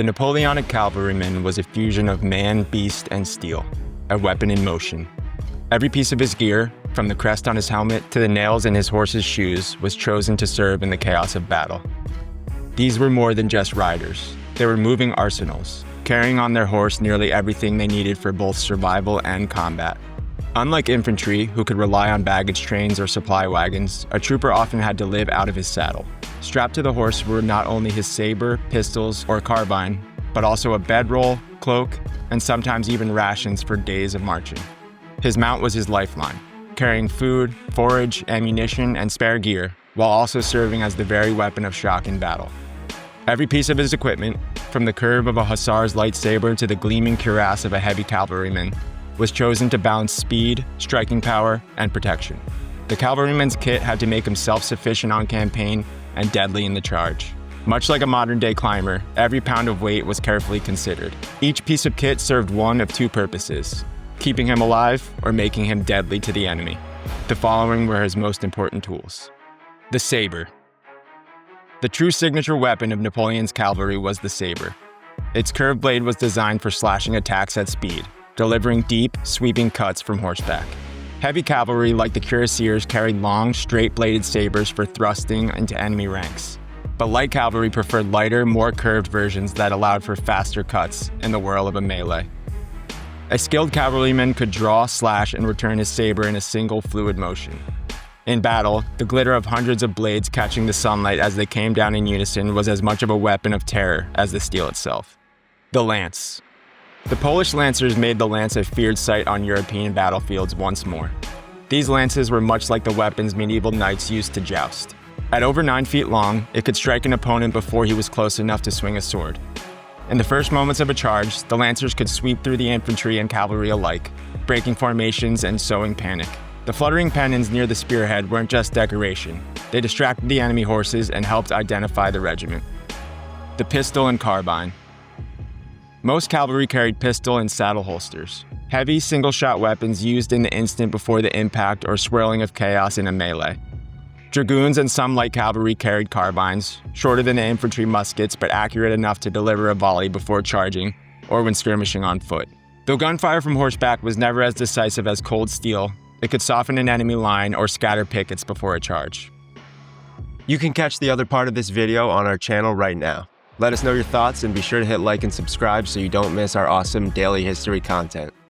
The Napoleonic cavalryman was a fusion of man, beast, and steel, a weapon in motion. Every piece of his gear, from the crest on his helmet to the nails in his horse's shoes, was chosen to serve in the chaos of battle. These were more than just riders. They were moving arsenals, carrying on their horse nearly everything they needed for both survival and combat. Unlike infantry, who could rely on baggage trains or supply wagons, a trooper often had to live out of his saddle. Strapped to the horse were not only his saber, pistols, or carbine, but also a bedroll, cloak, and sometimes even rations for days of marching. His mount was his lifeline, carrying food, forage, ammunition, and spare gear, while also serving as the very weapon of shock in battle. Every piece of his equipment, from the curve of a hussar's lightsaber to the gleaming cuirass of a heavy cavalryman, was chosen to balance speed, striking power, and protection. The cavalryman's kit had to make him self-sufficient on campaign and deadly in the charge. Much like a modern-day climber, every pound of weight was carefully considered. Each piece of kit served one of two purposes: keeping him alive or making him deadly to the enemy. The following were his most important tools. The saber. The true signature weapon of Napoleon's cavalry was the saber. Its curved blade was designed for slashing attacks at speed, delivering deep, sweeping cuts from horseback. Heavy cavalry, like the cuirassiers, carried long, straight-bladed sabers for thrusting into enemy ranks. But light cavalry preferred lighter, more curved versions that allowed for faster cuts in the whirl of a melee. A skilled cavalryman could draw, slash, and return his saber in a single fluid motion. In battle, the glitter of hundreds of blades catching the sunlight as they came down in unison was as much of a weapon of terror as the steel itself. The lance. The Polish lancers made the lance a feared sight on European battlefields once more. These lances were much like the weapons medieval knights used to joust. At over 9 feet long, it could strike an opponent before he was close enough to swing a sword. In the first moments of a charge, the lancers could sweep through the infantry and cavalry alike, breaking formations and sowing panic. The fluttering pennons near the spearhead weren't just decoration. They distracted the enemy horses and helped identify the regiment. The pistol and carbine. Most cavalry carried pistol and saddle holsters, heavy single-shot weapons used in the instant before the impact or swirling of chaos in a melee. Dragoons and some light cavalry carried carbines, shorter than the infantry muskets but accurate enough to deliver a volley before charging or when skirmishing on foot. Though gunfire from horseback was never as decisive as cold steel, it could soften an enemy line or scatter pickets before a charge. You can catch the other part of this video on our channel right now. Let us know your thoughts and be sure to hit like and subscribe so you don't miss our awesome daily history content.